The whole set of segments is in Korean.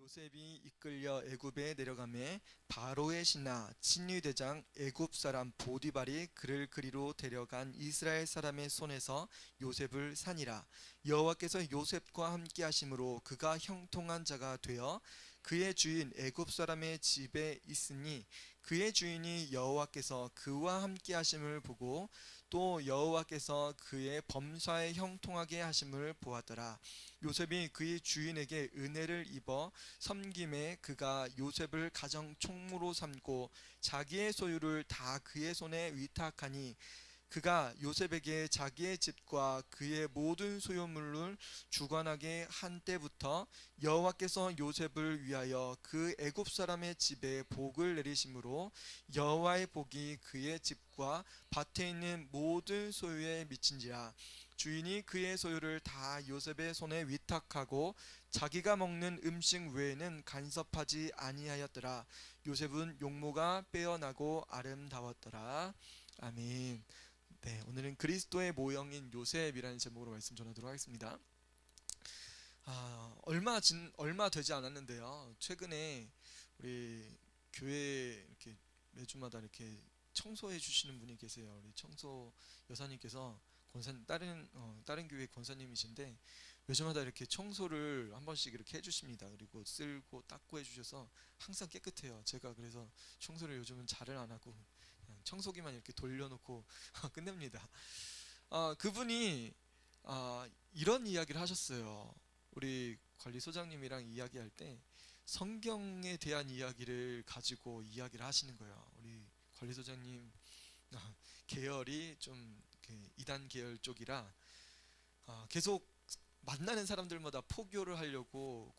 요셉이 이끌려 애굽에 내려가매 바로의 신하 친위대장 애굽 사람 보디발이 그를 그리로 데려간 이스라엘 사람의 손에서 요셉을 산이라. 여호와께서 요셉과 함께 하심으로 그가 형통한 자가 되어 그의 주인 애굽 사람의 집에 있으니 그의 주인이 여호와께서 그와 함께 하심을 보고 또 여호와께서 그의 범사에 형통하게 하심을 보았더라. 요셉이 그의 주인에게 은혜를 입어 섬김에 그가 요셉을 가정 총무로 삼고 자기의 소유를 다 그의 손에 위탁하니 그가 요셉에게 자기의 집과 그의 모든 소유물을 주관하게 한 때부터 여호와께서 요셉을 위하여 그 애굽 사람의 집에 복을 내리심으로 여호와의 복이 그의 집과 밭에 있는 모든 소유에 미친지라. 주인이 그의 소유를 다 요셉의 손에 위탁하고 자기가 먹는 음식 외에는 간섭하지 아니하였더라. 요셉은 용모가 빼어나고 아름다웠더라. 아멘. 네, 오늘은 그리스도의 모형인 요셉이라는 제목으로 말씀 전하도록 하겠습니다. 얼마 되지 않았는데요. 최근에 우리 교회 이렇게 매주마다 이렇게 청소해 주시는 분이 계세요. 우리 청소 여사님께서 다른 교회 권사님이신데 매주마다 이렇게 청소를 한 번씩 이렇게 해주십니다. 그리고 쓸고 닦고 해주셔서 항상 깨끗해요. 제가 그래서 청소를 요즘은 잘을 안 하고 그냥 청소기만 이렇게 돌려놓고 끝냅니다. 그분이 이런 이야기를 하셨어요. 우리 관리소장님이랑 이야기할 때 성경에 대한 이야기를 가지고 이야기를 하시는 거예요. 우리 관리소장님 계열이 좀 이단 계열 쪽이라 계속 만나는 사람들마다 포교를 하려고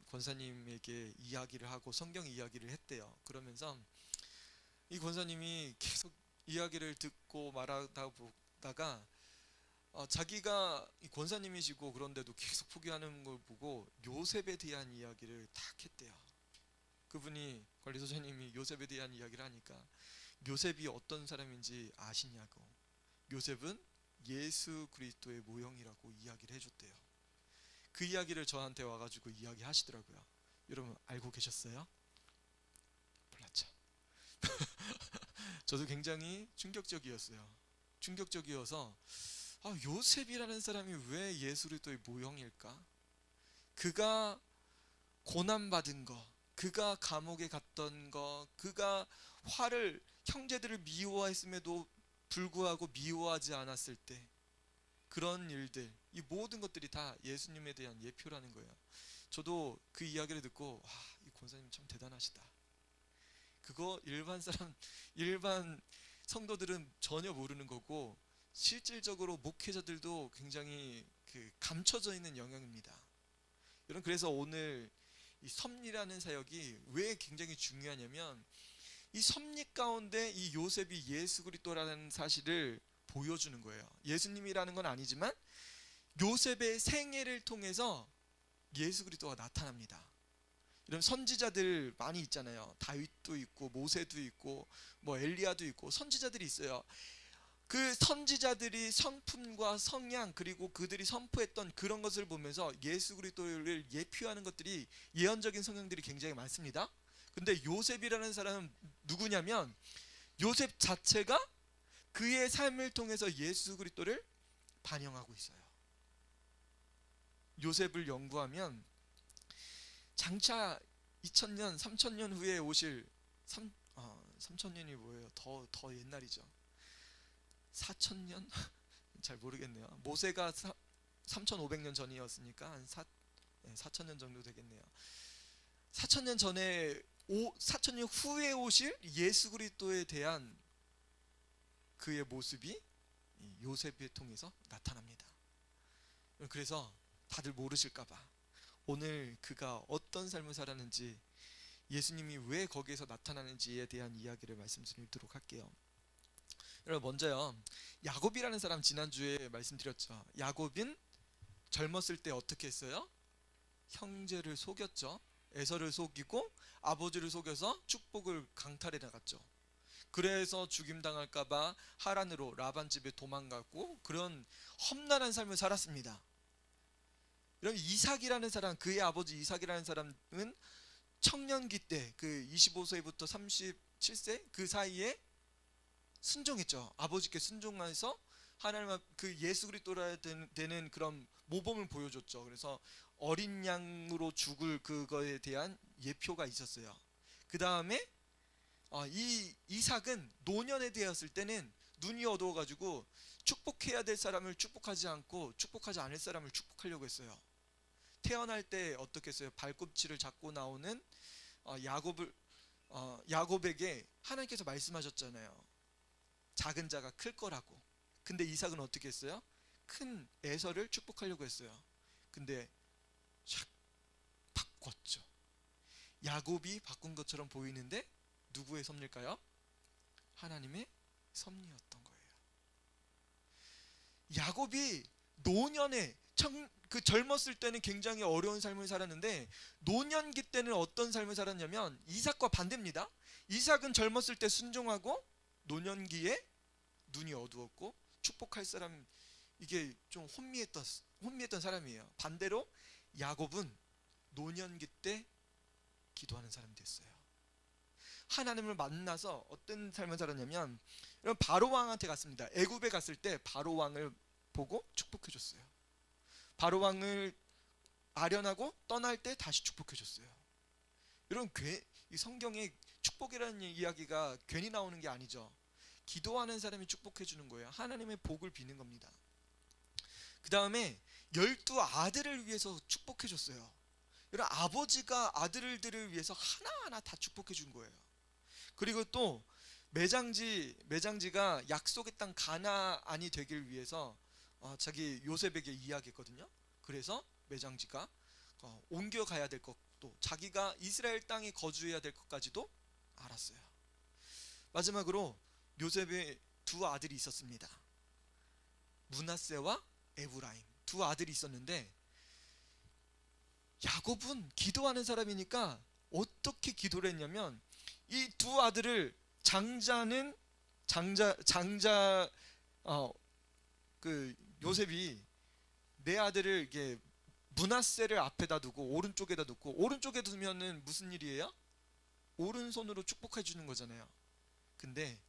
권사님에게 이야기를 하고 성경 이야기를 했대요. 그러면서 이 권사님이 계속 이야기를 듣고 말하다 보다가 자기가 이 권사님이시고 그런데도 계속 포기하는 걸 보고 요셉에 대한 이야기를 탁 했대요. 그분이 관리소장님이 요셉에 대한 이야기를 하니까 요셉이 어떤 사람인지 아시냐고. 요셉은 예수 그리스도의 모형이라고 이야기를 해줬대요. 그 이야기를 저한테 와가지고 이야기하시더라고요. 여러분 알고 계셨어요? 몰랐죠. 저도 굉장히 충격적이었어요. 충격적이어서 요셉이라는 사람이 왜 예수 그리스도의 모형일까? 그가 고난받은 거, 그가 감옥에 갔던 거, 그가 형제들을 미워했음에도 불구하고 미워하지 않았을 때 그런 일들, 이 모든 것들이 다 예수님에 대한 예표라는 거예요. 저도 그 이야기를 듣고 이 권사님 참 대단하시다. 그거 일반 성도들은 전혀 모르는 거고 실질적으로 목회자들도 굉장히 감춰져 있는 영역입니다. 여러분, 그래서 오늘 이 섭리라는 사역이 왜 굉장히 중요하냐면 이 섭리 가운데 이 요셉이 예수 그리스도라는 사실을 보여주는 거예요. 예수님이라는 건 아니지만 요셉의 생애를 통해서 예수 그리스도가 나타납니다. 이런 선지자들 많이 있잖아요. 다윗도 있고 모세도 있고 뭐 엘리야도 있고 선지자들이 있어요. 그 선지자들이 성품과 성향 그리고 그들이 선포했던 그런 것을 보면서 예수 그리스도를 예표하는 것들이 예언적인 성경들이 굉장히 많습니다. 근데 요셉이라는 사람은 누구냐면 요셉 자체가 그의 삶을 통해서 예수 그리스도를 반영하고 있어요. 요셉을 연구하면 장차 2000년, 3000년 후에 오실 3000년이 뭐예요? 더 옛날이죠. 4000년? 잘 모르겠네요. 모세가 3500년 전이었으니까 한 4000년 정도 되겠네요. 4000년 전에 4000년 후에 오실 예수 그리스도에 대한 그의 모습이 요셉을 통해서 나타납니다. 그래서 다들 모르실까봐 오늘 그가 어떤 삶을 살았는지 예수님이 왜 거기에서 나타나는지에 대한 이야기를 말씀드리도록 할게요. 여러분, 먼저요, 야곱이라는 사람 지난주에 말씀드렸죠. 야곱은 젊었을 때 어떻게 했어요? 형제를 속였죠. 에서를 속이고 아버지를 속여서 축복을 강탈해 나갔죠. 그래서 죽임당할까봐 하란으로 라반 집에 도망갔고 그런 험난한 삶을 살았습니다. 여러분 이삭이라는 사람, 그의 아버지 이삭이라는 사람은 청년기 때 그 25세부터 37세 그 사이에 순종했죠. 아버지께 순종해서 하나님 그 예수 그리스도라 되는 그런 모범을 보여줬죠. 그래서 어린 양으로 죽을 그거에 대한 예표가 있었어요. 그 다음에 이 이삭은 노년에 되었을 때는 눈이 어두워가지고 축복해야 될 사람을 축복하지 않고 축복하지 않을 사람을 축복하려고 했어요. 태어날 때 어떻게 했어요? 발꿈치를 잡고 나오는 야곱에게 하나님께서 말씀하셨잖아요. 작은 자가 클 거라고. 근데 이삭은 어떻게 했어요? 큰 에서를 축복하려고 했어요. 근데 샥 바꿨죠. 야곱이 바꾼 것처럼 보이는데 누구의 섭리일까요? 하나님의 섭리였던 거예요. 야곱이 노년에 그 젊었을 때는 굉장히 어려운 삶을 살았는데 노년기 때는 어떤 삶을 살았냐면 이삭과 반대입니다. 이삭은 젊었을 때 순종하고 노년기에 눈이 어두웠고 축복할 사람, 이게 좀 혼미했던 사람이에요. 반대로 야곱은 노년기 때 기도하는 사람이 됐어요. 하나님을 만나서 어떤 삶을 살았냐면 바로 왕한테 갔습니다. 애굽에 갔을 때 바로 왕을 보고 축복해 줬어요. 바로 왕을 아련하고 떠날 때 다시 축복해 줬어요. 여러분, 이 성경에 축복이라는 이야기가 괜히 나오는 게 아니죠. 기도하는 사람이 축복해 주는 거예요. 하나님의 복을 비는 겁니다. 그 다음에 12아들을 위해서 축복해 줬어요. 여러분, 아버지가 아들들을 위해서 하나하나 다 축복해 준 거예요. 그리고 또 매장지가 약속의 땅 가나안이 되길 위해서 자기 요셉에게 이야기했거든요. 그래서 매장지가 옮겨가야 될 것도, 자기가 이스라엘 땅에 거주해야 될 것까지도 알았어요. 마지막으로 요셉의 두 아들이 있었습니다. 므낫세와 에브라임, 두 아들이 있었는데 야곱은 기도하는 사람이니까 어떻게 기도를 했냐면 이 두 아들을 그 요셉이 내 아들을 이게 므낫세를 앞에다 두고 오른쪽에다 두고, 오른쪽에 두면은 무슨 일이에요? 오른손으로 축복해 주는 거잖아요. 근데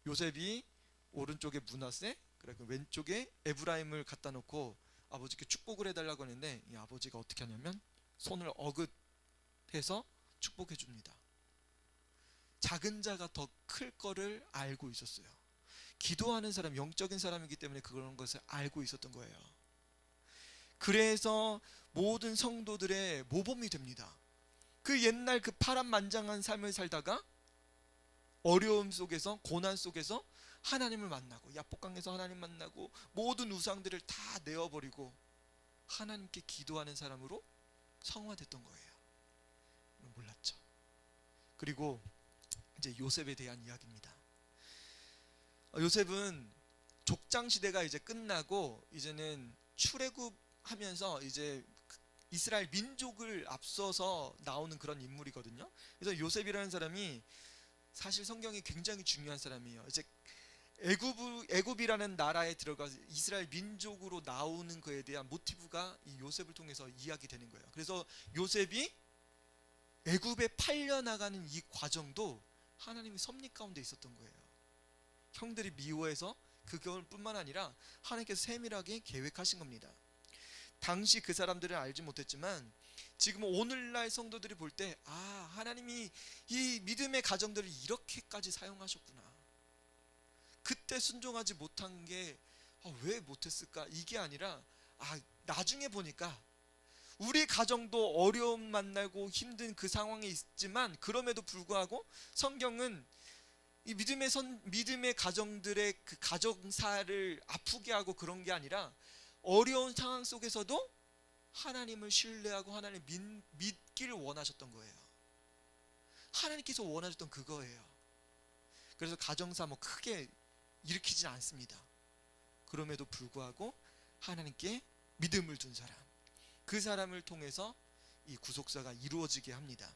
요셉이 오른쪽에 므낫세, 그리고 왼쪽에 에브라임을 갖다 놓고 아버지께 축복을 해달라고 하는데 이 아버지가 어떻게 하냐면 손을 어긋해서 축복해 줍니다. 작은 자가 더 클 거를 알고 있었어요. 기도하는 사람, 영적인 사람이기 때문에 그런 것을 알고 있었던 거예요. 그래서 모든 성도들의 모범이 됩니다. 그 옛날 그 파란만장한 삶을 살다가 어려움 속에서, 고난 속에서 하나님을 만나고, 야복강에서 하나님 만나고 모든 우상들을 다 내어버리고 하나님께 기도하는 사람으로 성화됐던 거예요. 몰랐죠. 그리고 이제 요셉에 대한 이야기입니다. 요셉은 족장 시대가 이제 끝나고 이제는 출애굽하면서 이제 이스라엘 민족을 앞서서 나오는 그런 인물이거든요. 그래서 요셉이라는 사람이 사실 성경이 굉장히 중요한 사람이에요. 이제 애굽이라는 나라에 들어가서 이스라엘 민족으로 나오는 거에 대한 모티브가 이 요셉을 통해서 이야기되는 거예요. 그래서 요셉이 애굽에 팔려나가는 이 과정도 하나님의 섭리 가운데 있었던 거예요. 형들이 미워해서 그것뿐만 아니라 하나님께서 세밀하게 계획하신 겁니다. 당시 그 사람들은 알지 못했지만 지금 오늘날 성도들이 볼 때 하나님이 이 믿음의 가정들을 이렇게까지 사용하셨구나. 그때 순종하지 못한 게 왜 못했을까? 이게 아니라 나중에 보니까 우리 가정도 어려움 만나고 힘든 그 상황에 있지만 그럼에도 불구하고 성경은 이 믿음의 가정들의 그 가정사를 아프게 하고 그런 게 아니라 어려운 상황 속에서도 하나님을 신뢰하고 하나님을 믿기를 원하셨던 거예요. 하나님께서 원하셨던 그거예요. 그래서 가정사 크게 일으키지 않습니다. 그럼에도 불구하고 하나님께 믿음을 둔 사람, 그 사람을 통해서 이 구속사가 이루어지게 합니다.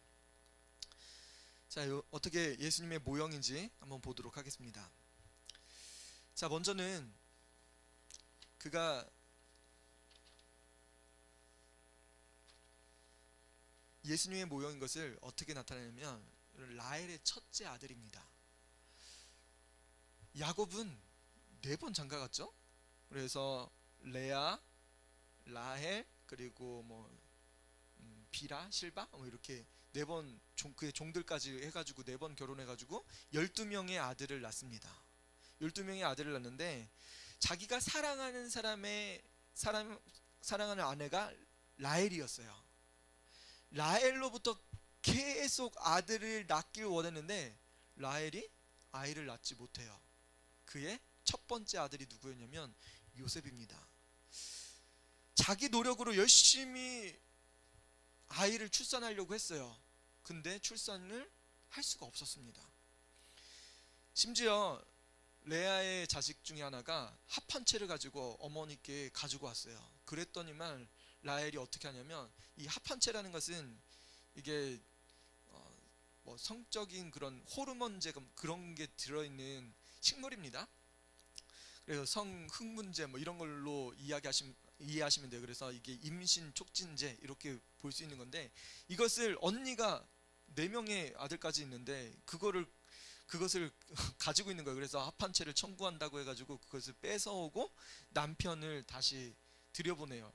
자, 어떻게 예수님의 모형인지 한번 보도록 하겠습니다. 자, 먼저는 그가 예수님의 모형인 것을 어떻게 나타내냐면 라헬의 첫째 아들입니다. 야곱은 4번 장가갔죠. 그래서 레아, 라헬, 그리고 비라, 실바 이렇게 4번 그의 종들까지 해가지고 4번 결혼해가지고 12명의 아들을 낳습니다. 12명의 아들을 낳는데 자기가 사랑하는 아내가 라헬이었어요. 라헬로부터 계속 아들을 낳길 원했는데 라헬이 아이를 낳지 못해요. 그의 첫 번째 아들이 누구였냐면 요셉입니다. 자기 노력으로 열심히 아이를 출산하려고 했어요. 근데 출산을 할 수가 없었습니다. 심지어 레아의 자식 중에 하나가 합한채를 가지고 어머니께 가지고 왔어요. 그랬더니만 라헬이 어떻게 하냐면, 이 합한채라는 것은 이게 성적인 그런 호르몬제 그런 게 들어있는 식물입니다. 그래서 성흑문제 이런 걸로 이해하시면 돼요. 그래서 이게 임신 촉진제 이렇게 볼 수 있는 건데, 이것을 언니가 4명의 아들까지 있는데 그것을 가지고 있는 거예요. 그래서 합한채를 청구한다고 해가지고 그것을 뺏어오고 남편을 다시 들여보내요.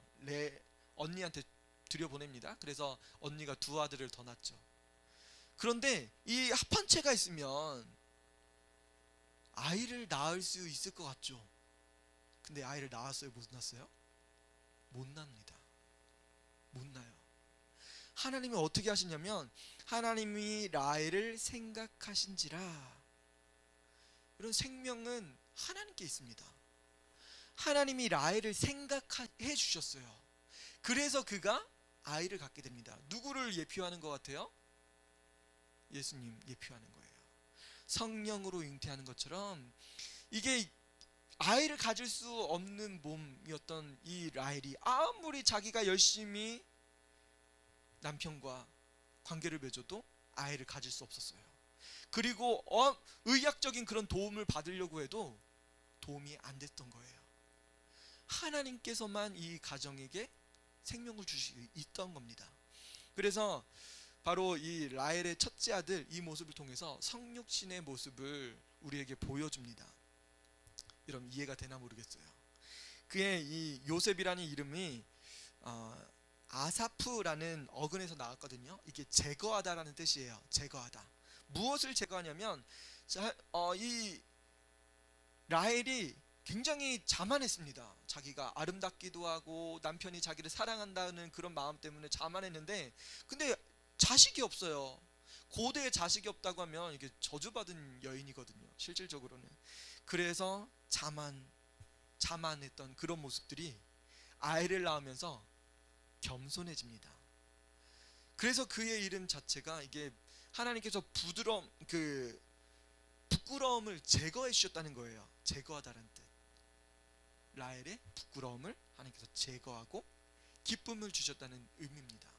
언니한테 들여보냅니다. 그래서 언니가 2 아들을 더 낳죠. 그런데 이 합한채가 있으면 아이를 낳을 수 있을 것 같죠. 근데 아이를 낳았어요? 못 낳았어요? 못 납니다. 못 나요. 하나님이 어떻게 하시냐면, 하나님이 라헬을 생각하신지라. 이런 생명은 하나님께 있습니다. 하나님이 라헬을 생각해 주셨어요. 그래서 그가 아이를 갖게 됩니다. 누구를 예표하는 것 같아요? 예수님 예표하는 거예요. 성령으로 잉태하는 것처럼 이게 아이를 가질 수 없는 몸이었던 이 라헬이 아무리 자기가 열심히 남편과 관계를 맺어도 아이를 가질 수 없었어요. 그리고 의학적인 그런 도움을 받으려고 해도 도움이 안 됐던 거예요. 하나님께서만 이 가정에게 생명을 주시고 있던 겁니다. 그래서 바로 이 라헬의 첫째 아들, 이 모습을 통해서 성육신의 모습을 우리에게 보여줍니다. 여러분 이해가 되나 모르겠어요. 그의 이 요셉이라는 이름이 아사프라는 어근에서 나왔거든요. 이게 제거하다라는 뜻이에요. 제거하다. 무엇을 제거하냐면, 이 라헬이 굉장히 자만했습니다. 자기가 아름답기도 하고 남편이 자기를 사랑한다는 그런 마음 때문에 자만했는데, 근데 자식이 없어요. 고대에 자식이 없다고 하면 이게 저주받은 여인이거든요, 실질적으로는. 그래서 자만했던 그런 모습들이 아이를 낳으면서 겸손해집니다. 그래서 그의 이름 자체가, 이게 하나님께서 부끄러움을 제거해 주셨다는 거예요. 제거하다라는 뜻. 라헬의 부끄러움을 하나님께서 제거하고 기쁨을 주셨다는 의미입니다.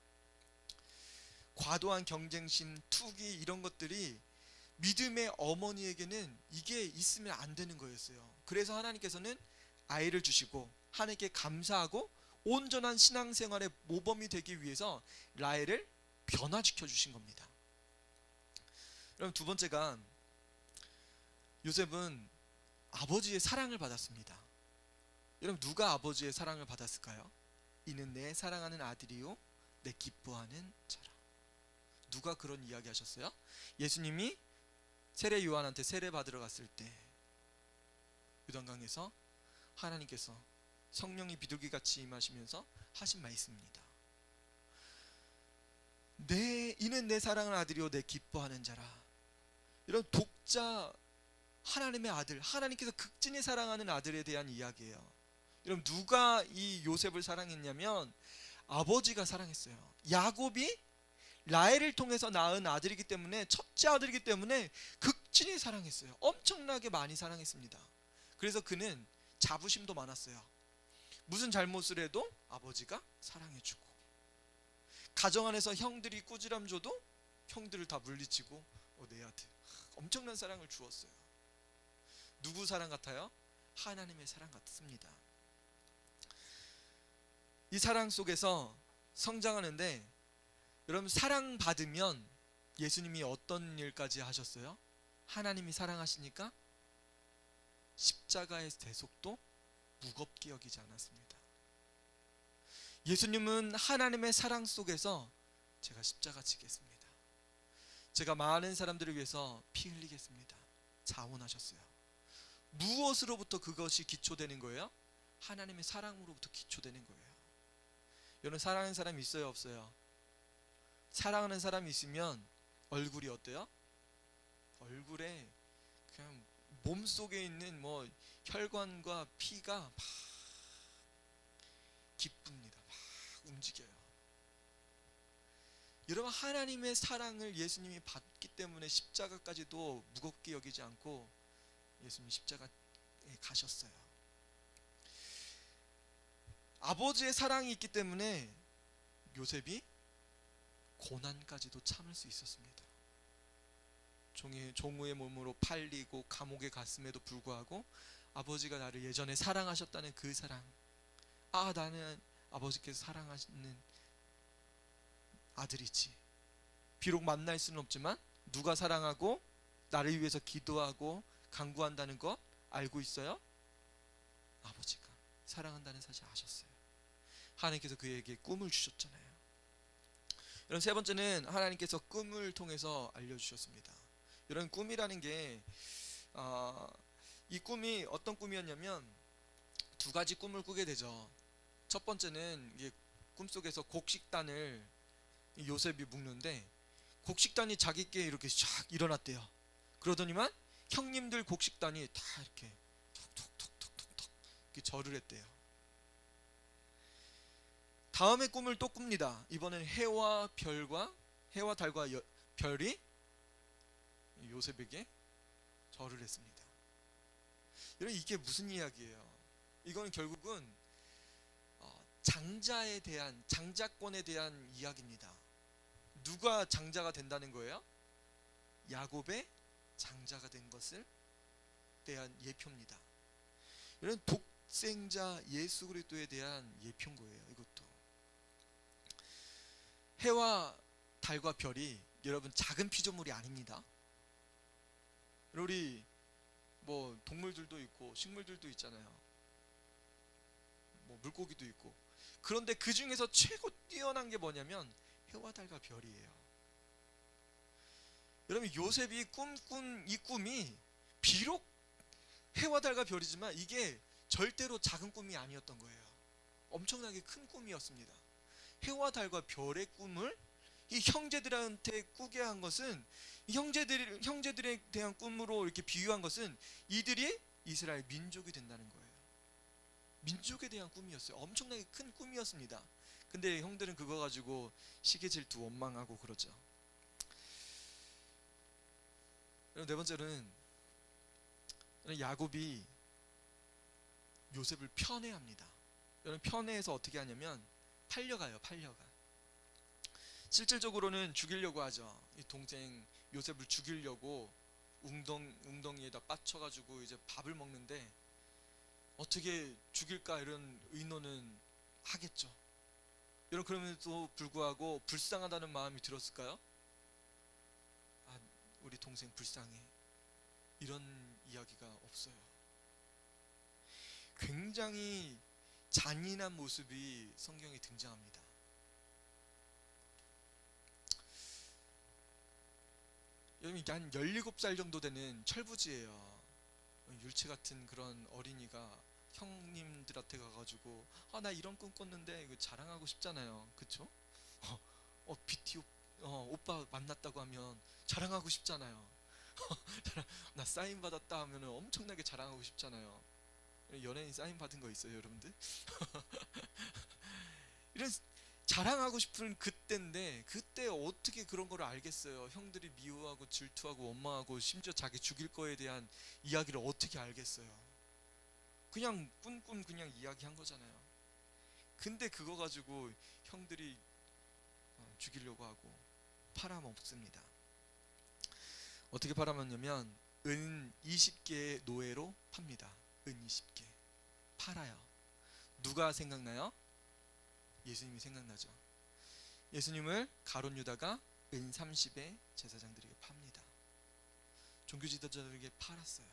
과도한 경쟁심, 투기 이런 것들이 믿음의 어머니에게는 이게 있으면 안 되는 거였어요. 그래서 하나님께서는 아이를 주시고 하나님께 감사하고 온전한 신앙생활의 모범이 되기 위해서 라헬을 변화시켜 주신 겁니다. 그럼 2번째가, 요셉은 아버지의 사랑을 받았습니다. 여러분 누가 아버지의 사랑을 받았을까요? 이는 내 사랑하는 아들이요 내 기뻐하는 자라. 누가 그런 이야기 하셨어요? 예수님이 세례 요한한테 세례 받으러 갔을 때 요단강에서 하나님께서 성령이 비둘기같이 임하시면서 하신 말씀입니다. 이는 내 사랑하는 아들이요 내 기뻐하는 자라. 이런 독자 하나님의 아들, 하나님께서 극진히 사랑하는 아들에 대한 이야기예요. 여러분 누가 이 요셉을 사랑했냐면 아버지가 사랑했어요. 야곱이 라헬을 통해서 낳은 아들이기 때문에, 첫째 아들이기 때문에 극진히 사랑했어요. 엄청나게 많이 사랑했습니다. 그래서 그는 자부심도 많았어요. 무슨 잘못을 해도 아버지가 사랑해주고, 가정 안에서 형들이 꾸지람 줘도 형들을 다 물리치고 내 아들, 엄청난 사랑을 주었어요. 누구 사랑 같아요? 하나님의 사랑 같습니다. 이 사랑 속에서 성장하는데 여러분, 사랑받으면 예수님이 어떤 일까지 하셨어요? 하나님이 사랑하시니까 십자가의 대속도 무겁게 여기지 않았습니다. 예수님은 하나님의 사랑 속에서 제가 십자가 지겠습니다, 제가 많은 사람들을 위해서 피 흘리겠습니다, 자원하셨어요. 무엇으로부터 그것이 기초되는 거예요? 하나님의 사랑으로부터 기초되는 거예요. 여러분, 사랑하는 사람이 있어요, 없어요? 사랑하는 사람이 있으면 얼굴이 어때요? 얼굴에 그냥 몸속에 있는 혈관과 피가 막 기쁩니다. 막 움직여요. 여러분, 하나님의 사랑을 예수님이 받기 때문에 십자가까지도 무겁게 여기지 않고 예수님이 십자가에 가셨어요. 아버지의 사랑이 있기 때문에 요셉이 고난까지도 참을 수 있었습니다. 종우의 몸으로 팔리고 감옥에 갔음에도 불구하고 아버지가 나를 예전에 사랑하셨다는 그 사랑, 나는 아버지께서 사랑하시는 아들이지. 비록 만날 수는 없지만 누가 사랑하고 나를 위해서 기도하고 간구한다는 것 알고 있어요? 아버지가 사랑한다는 사실 아셨어요. 하나님께서 그에게 꿈을 주셨잖아요. 여러분, 세 번째는 하나님께서 꿈을 통해서 알려주셨습니다. 이런 꿈이라는 게 이 꿈이 어떤 꿈이었냐면 두 가지 꿈을 꾸게 되죠. 첫 번째는 이게 꿈속에서 곡식단을 요셉이 묶는데 곡식단이 자기께 이렇게 쫙 일어났대요. 그러더니만 형님들 곡식단이 다 이렇게 톡톡톡톡톡 이렇게 절을 했대요. 다음에 꿈을 또 꿉니다. 이번엔 해와 달과 별이 요셉에게 절을 했습니다. 여러분, 이게 무슨 이야기예요? 이건 결국은 장자권에 대한 이야기입니다. 누가 장자가 된다는 거예요? 야곱의 장자가 된 것을 대한 예표입니다. 이런 독생자 예수 그리스도에 대한 예표인 거예요. 이것도 해와 달과 별이 여러분 작은 피조물이 아닙니다. 우리 동물들도 있고 식물들도 있잖아요. 물고기도 있고. 그런데 그 중에서 최고 뛰어난 게 뭐냐면 해와 달과 별이에요. 여러분, 요셉이 꿈꾼 이 꿈이 비록 해와 달과 별이지만 이게 절대로 작은 꿈이 아니었던 거예요. 엄청나게 큰 꿈이었습니다. 해와 달과 별의 꿈을 이 형제들한테 꾸게 한 것은, 형제들에 대한 꿈으로 이렇게 비유한 것은 이들이 이스라엘 민족이 된다는 거예요. 민족에 대한 꿈이었어요. 엄청나게 큰 꿈이었습니다. 근데 형들은 그거 가지고 시기 질투 원망하고 그러죠. 네 번째는 야곱이 요셉을 편애합니다. 여러분, 편애해서 어떻게 하냐면 팔려가요. 실질적으로는 죽이려고 하죠. 이 동생 요셉을 죽이려고 웅덩이에다 빠쳐가지고 이제 밥을 먹는데 어떻게 죽일까 이런 의논은 하겠죠. 여러분, 그럼에도 불구하고 불쌍하다는 마음이 들었을까요? 우리 동생 불쌍해, 이런 이야기가 없어요. 굉장히 잔인한 모습이 성경에 등장합니다. 여러분, 이게 한 17살 정도 되는 철부지예요. 율체 같은 그런 어린이가 형님들한테 가가지고 나 이런 꿈 꿨는데 이거 자랑하고 싶잖아요. 그쵸? BT 오빠 만났다고 하면 자랑하고 싶잖아요. 나 사인 받았다 하면 엄청나게 자랑하고 싶잖아요. 연예인 사인 받은 거 있어요, 여러분들? 이런 자랑하고 싶은 그때인데 그때 어떻게 그런 걸 알겠어요? 형들이 미워하고 질투하고 원망하고 심지어 자기 죽일 거에 대한 이야기를 어떻게 알겠어요? 그냥 꾼 그냥 이야기한 거잖아요. 근데 그거 가지고 형들이 죽이려고 하고 팔아먹습니다. 어떻게 팔아먹냐면 은 20개의 노예로 팝니다. 은 20개 팔아요. 누가 생각나요? 예수님이 생각나죠. 예수님을 가룟 유다가 은 30에 제사장들에게 팝니다. 종교 지도자들에게 팔았어요.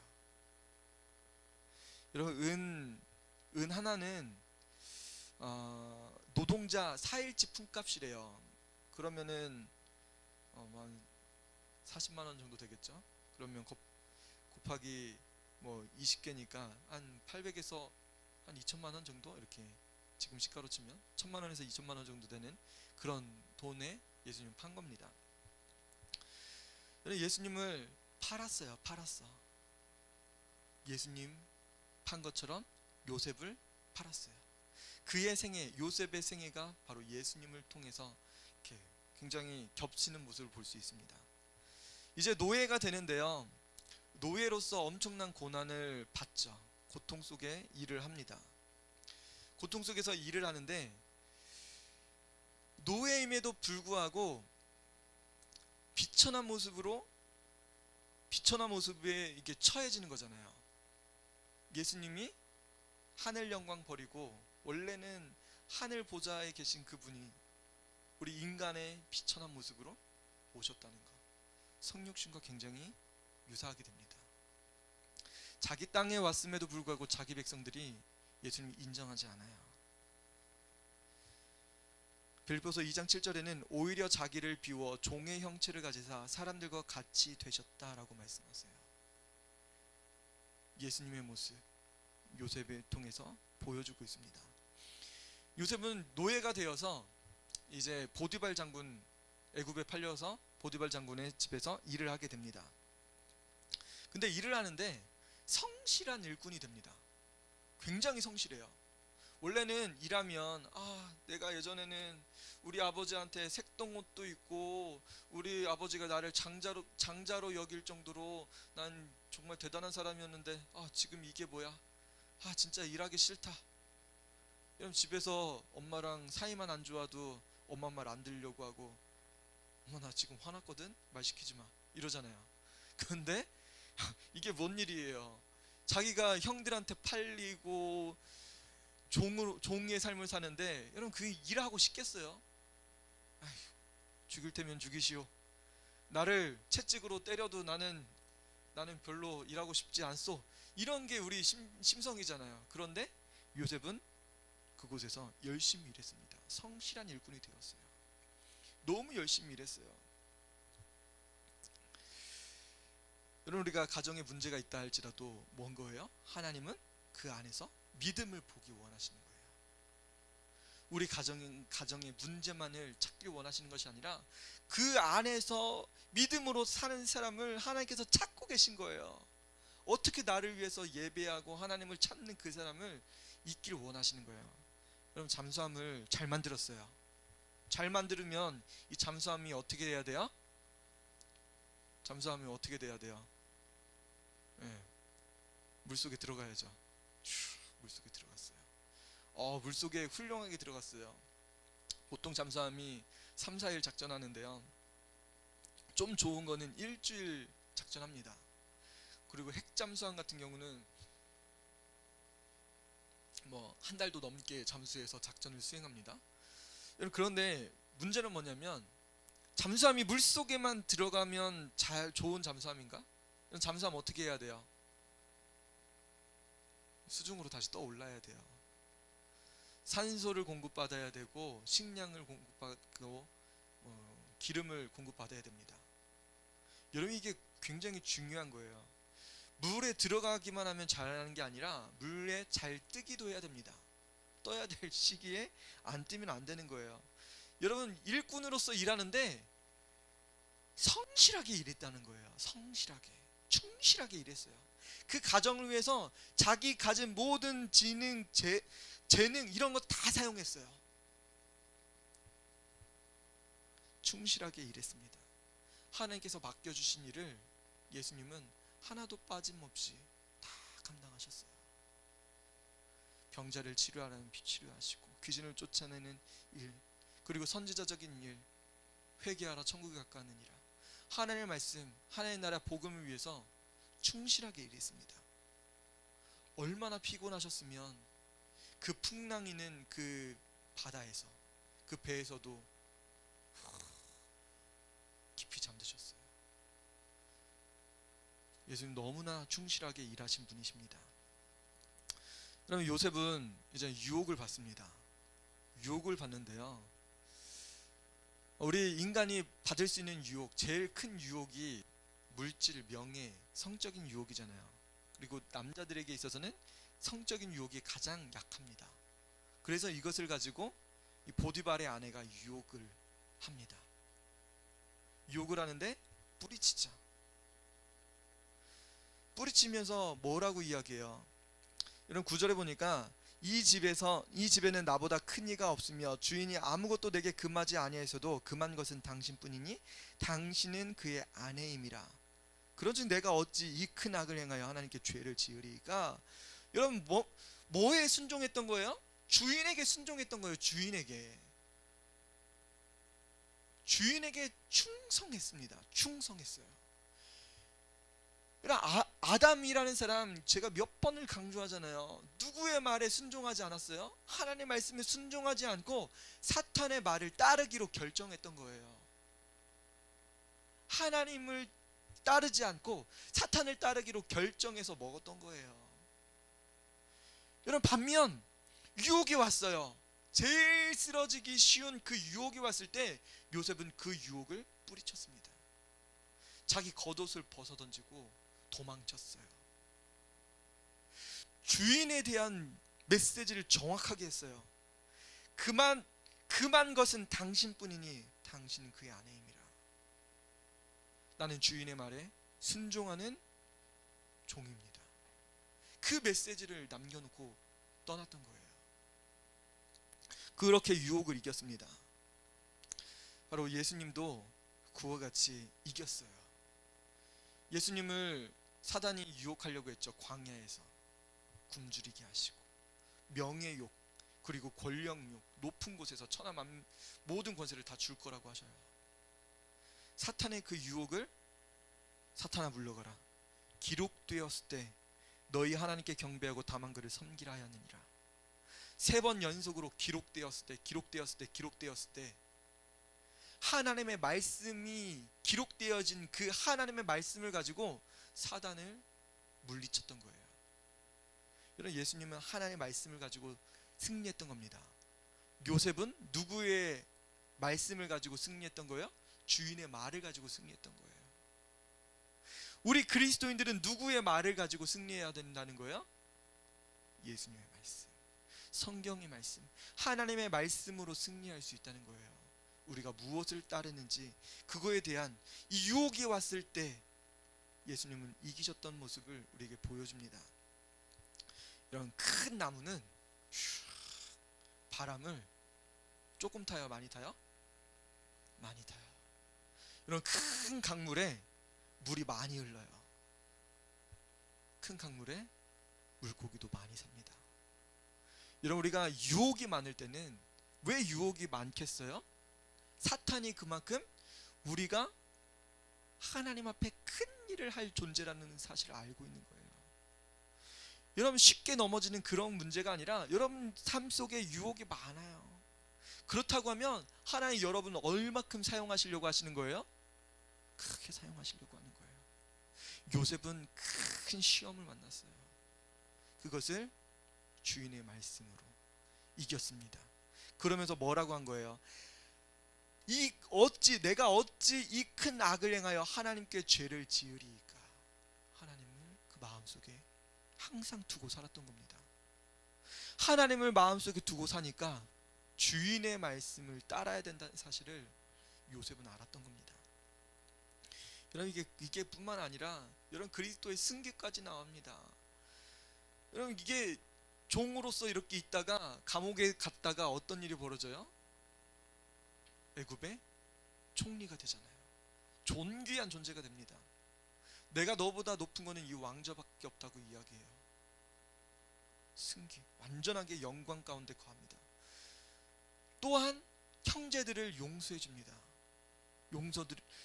여러분, 은 하나는 노동자 4일치 품값이래요. 그러면은 한 40만 원 정도 되겠죠. 그러면 곱하기 뭐 20개니까 한 800에서 한 2천만 원 정도, 이렇게 지금 시가로 치면 1천만 원에서 2천만 원 정도 되는 그런 돈에 예수님 판 겁니다. 예수님을 팔았어요. 팔았어. 예수님 판 것처럼 요셉을 팔았어요. 그의 생애, 요셉의 생애가 바로 예수님을 통해서 이렇게 굉장히 겹치는 모습을 볼 수 있습니다. 이제 노예가 되는데요, 노예로서 엄청난 고난을 받죠. 고통 속에 일을 합니다. 고통 속에서 일을 하는데 노예임에도 불구하고 비천한 모습에 이게 처해지는 거잖아요. 예수님이 하늘 영광 버리고 원래는 하늘 보좌에 계신 그분이 우리 인간의 비천한 모습으로 오셨다는 것, 성육신과 굉장히 유사하게 됩니다. 자기 땅에 왔음에도 불구하고 자기 백성들이 예수님을 인정하지 않아요. 빌립보서 2장 7절에는 오히려 자기를 비워 종의 형체를 가지사 사람들과 같이 되셨다라고 말씀하세요. 예수님의 모습, 요셉을 통해서 보여주고 있습니다. 요셉은 노예가 되어서 이제 보디발 장군, 애굽에 팔려서 보디발 장군의 집에서 일을 하게 됩니다. 근데 일을 하는데 성실한 일꾼이 됩니다. 굉장히 성실해요. 원래는 일하면 내가 예전에는 우리 아버지한테 색동옷도 입고 우리 아버지가 나를 장자로 여길 정도로 난 정말 대단한 사람이었는데 지금 이게 뭐야? 진짜 일하기 싫다. 이러면 집에서 엄마랑 사이만 안 좋아도 엄마 말 안 들으려고 하고, 엄마 나 지금 화났거든? 말 시키지 마, 이러잖아요. 그런데 이게 뭔 일이에요? 자기가 형들한테 팔리고 종의 삶을 사는데, 여러분 그 일하고 싶겠어요? 죽일 테면 죽이시오. 나를 채찍으로 때려도 나는 별로 일하고 싶지 않소. 이런 게 우리 심성이잖아요. 그런데 요셉은 그곳에서 열심히 일했습니다. 성실한 일꾼이 되었어요. 너무 열심히 일했어요. 여러분, 우리가 가정에 문제가 있다 할지라도 뭔 거예요? 하나님은 그 안에서 믿음을 보기 원하시는 거예요. 우리 가정의 문제만을 찾길 원하시는 것이 아니라 그 안에서 믿음으로 사는 사람을 하나님께서 찾고 계신 거예요. 어떻게 나를 위해서 예배하고 하나님을 찾는 그 사람을 있길 원하시는 거예요. 여러분, 잠수함을 잘 만들었어요. 잘 만들면 이 잠수함이 어떻게 돼야 돼요? 잠수함이 어떻게 돼야 돼요? 물속에 들어가야죠. 물속에 들어갔어요. 물속에 훌륭하게 들어갔어요. 보통 잠수함이 3, 4일 작전하는데요, 좀 좋은 거는 일주일 작전합니다. 그리고 핵잠수함 같은 경우는 뭐 한 달도 넘게 잠수해서 작전을 수행합니다. 그런데 문제는 뭐냐면, 잠수함이 물속에만 들어가면 좋은 잠수함인가? 잠수함 어떻게 해야 돼요? 수중으로 다시 떠올라야 돼요. 산소를 공급받아야 되고 식량을 공급받고 기름을 공급받아야 됩니다. 여러분, 이게 굉장히 중요한 거예요. 물에 들어가기만 하면 잘하는 게 아니라 물에 잘 뜨기도 해야 됩니다. 떠야 될 시기에 안 뜨면 안 되는 거예요. 여러분, 일꾼으로서 일하는데 성실하게 일했다는 거예요. 성실하게, 충실하게 일했어요. 그 가정을 위해서 자기 가진 모든 재능 이런 거 다 사용했어요. 충실하게 일했습니다. 하나님께서 맡겨주신 일을 예수님은 하나도 빠짐없이 다 감당하셨어요. 병자를 치료하라는 치료하시고, 귀신을 쫓아내는 일, 그리고 선지자적인 일, 회개하라 천국에 가까우는 이라, 하나님의 말씀, 하나님의 나라 복음을 위해서 충실하게 일했습니다. 얼마나 피곤하셨으면 그 풍랑이는 그 바다에서, 그 배에서도 깊이 잠드셨어요. 예수님 너무나 충실하게 일하신 분이십니다. 그러면 요셉은 이제 유혹을 받습니다. 유혹을 받는데요, 우리 인간이 받을 수 있는 유혹, 제일 큰 유혹이 물질, 명예, 성적인 유혹이잖아요. 그리고 남자들에게 있어서는 성적인 유혹이 가장 약합니다. 그래서 이것을 가지고 이 보디발의 아내가 유혹을 합니다. 유혹을 하는데 뿌리치죠. 뿌리치면서 뭐라고 이야기해요? 이런 구절에 보니까 이 집에는 나보다 큰 이가 없으며 주인이 아무것도 내게 금하지 아니하여서도 금한 것은 당신뿐이니 당신은 그의 아내임이라. 그런즉 내가 어찌 이 큰 악을 행하여 하나님께 죄를 지으리까? 여러분, 뭐에 순종했던 거예요? 주인에게 순종했던 거예요. 주인에게 충성했습니다. 충성했어요. 아담이라는 사람, 제가 몇 번을 강조하잖아요. 누구의 말에 순종하지 않았어요? 하나님의 말씀에 순종하지 않고 사탄의 말을 따르기로 결정했던 거예요. 하나님을 따르지 않고 사탄을 따르기로 결정해서 먹었던 거예요. 여러분, 반면 유혹이 왔어요. 제일 쓰러지기 쉬운 그 유혹이 왔을 때 요셉은 그 유혹을 뿌리쳤습니다. 자기 겉옷을 벗어던지고 도망쳤어요. 주인에 대한 메시지를 정확하게 했어요. 금한 것은 당신뿐이니 당신은 그의 아내임이라. 나는 주인의 말에 순종하는 종입니다. 그 메시지를 남겨놓고 떠났던 거예요. 그렇게 유혹을 이겼습니다. 바로 예수님도 그와 같이 이겼어요. 예수님을 사단이 유혹하려고 했죠. 광야에서 굶주리게 하시고, 명예욕, 그리고 권력욕, 높은 곳에서 천하만 모든 권세를 다 줄 거라고 하셔요. 사탄의 그 유혹을, 사탄아 물러가라, 기록되었을 때 너희 하나님께 경배하고 다만 그를 섬기라 하였느니라. 3번 연속으로 기록되었을 때 하나님의 말씀이 기록되어진 그 하나님의 말씀을 가지고 사단을 물리쳤던 거예요. 여러분, 예수님은 하나님의 말씀을 가지고 승리했던 겁니다. 요셉은 누구의 말씀을 가지고 승리했던 거예요? 주인의 말을 가지고 승리했던 거예요. 우리 그리스도인들은 누구의 말을 가지고 승리해야 된다는 거예요? 예수님의 말씀, 성경의 말씀, 하나님의 말씀으로 승리할 수 있다는 거예요. 우리가 무엇을 따르는지, 그거에 대한 이 유혹이 왔을 때 예수님은 이기셨던 모습을 우리에게 보여줍니다. 이런 큰 나무는 바람을 조금 타요? 많이 타요? 많이 타요. 이런 큰 강물에 물이 많이 흘러요. 큰 강물에 물고기도 많이 삽니다. 여러분, 우리가 유혹이 많을 때는, 왜 유혹이 많겠어요? 사탄이 그만큼 우리가 하나님 앞에 큰 일을 할 존재라는 사실을 알고 있는 거예요. 여러분, 쉽게 넘어지는 그런 문제가 아니라 여러분 삶 속에 유혹이 많아요. 그렇다고 하면 하나님 여러분을 얼마큼 사용하시려고 하시는 거예요? 크게 사용하시려고 하는 거예요. 요셉은 큰 시험을 만났어요. 그것을 주인의 말씀으로 이겼습니다. 그러면서 뭐라고 한 거예요? 내가 어찌 이 큰 악을 행하여 하나님께 죄를 지으리이까? 하나님을 그 마음속에 항상 두고 살았던 겁니다. 하나님을 마음속에 두고 사니까 주인의 말씀을 따라야 된다는 사실을 요셉은 알았던 겁니다. 여러분, 이게 뿐만 아니라 여러분 그리스도의 승계까지 나옵니다. 여러분, 이게 종으로서 이렇게 있다가 감옥에 갔다가 어떤 일이 벌어져요? 애굽의 총리가 되잖아요. 존귀한 존재가 됩니다. 내가 너보다 높은 거는 이 왕자밖에 없다고 이야기해요. 승기, 완전하게 영광 가운데 거합니다. 또한 형제들을 용서해 줍니다.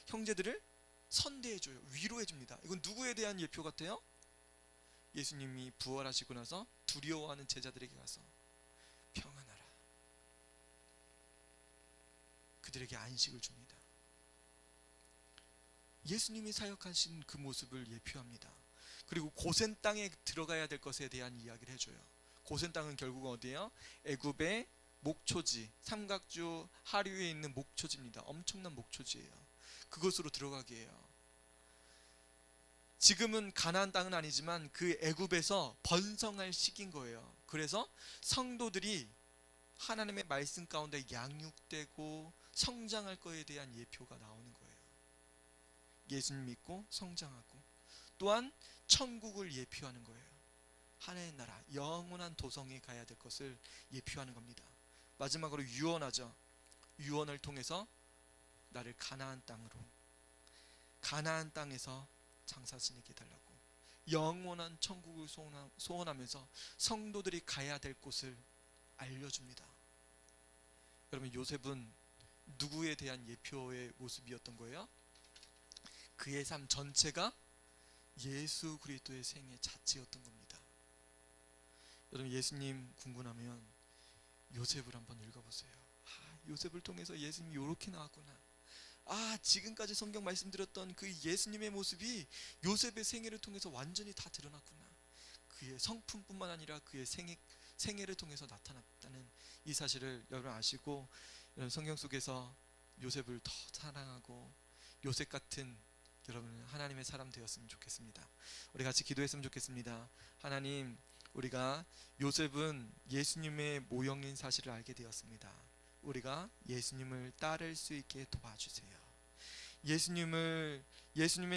형제들을 선대해 줘요. 위로해 줍니다. 이건 누구에 대한 예표 같아요? 예수님이 부활하시고 나서 두려워하는 제자들에게 가서 평안하라, 그들에게 안식을 줍니다. 예수님이 사역하신 그 모습을 예표합니다. 그리고 고센 땅에 들어가야 될 것에 대한 이야기를 해줘요. 고센 땅은 결국 어디예요? 애굽의 목초지, 삼각주 하류에 있는 목초지입니다. 엄청난 목초지예요. 그곳으로 들어가게 해요. 지금은 가나안 땅은 아니지만 그 애굽에서 번성할 시기인 거예요. 그래서 성도들이 하나님의 말씀 가운데 양육되고 성장할 거에 대한 예표가 나오는 거예요. 예수님 믿고 성장하고, 또한 천국을 예표하는 거예요. 하나의 나라, 영원한 도성에 가야 될 것을 예표하는 겁니다. 마지막으로 유언하죠. 유언을 통해서 나를 가나안 땅에서 장사 지내게 해달라고, 영원한 천국을 소원하면서 성도들이 가야 될 곳을 알려줍니다. 여러분, 요셉은 누구에 대한 예표의 모습이었던 거예요? 그의 삶 전체가 예수 그리스도의 생애 자체였던 겁니다. 여러분, 예수님 궁금하면 요셉을 한번 읽어보세요. 요셉을 통해서 예수님이 이렇게 나왔구나. 지금까지 성경 말씀드렸던 그 예수님의 모습이 요셉의 생애를 통해서 완전히 다 드러났구나. 그의 성품뿐만 아니라 그의 생애를 통해서 나타났다는 이 사실을 여러분 아시고, 여러분 성경 속에서 요셉을 더 사랑하고 요셉 같은 여러분 하나님의 사람 되었으면 좋겠습니다. 우리 같이 기도했으면 좋겠습니다. 하나님, 우리가 요셉은 예수님의 모형인 사실을 알게 되었습니다. 우리가 예수님을 따를 수 있게 도와주세요. 예수님의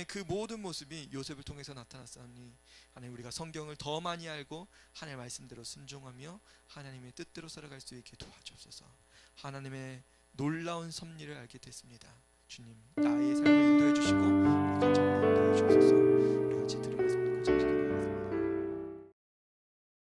그 모든 모습이 요셉을 통해서 나타났사오니 하나님, 우리가 성경을 더 많이 알고 하나님의 말씀대로 순종하며 하나님의 뜻대로 살아갈 수 있게 도와주옵소서. 하나님의 놀라운 섭리를 알게 됐습니다. 주님, 나의 삶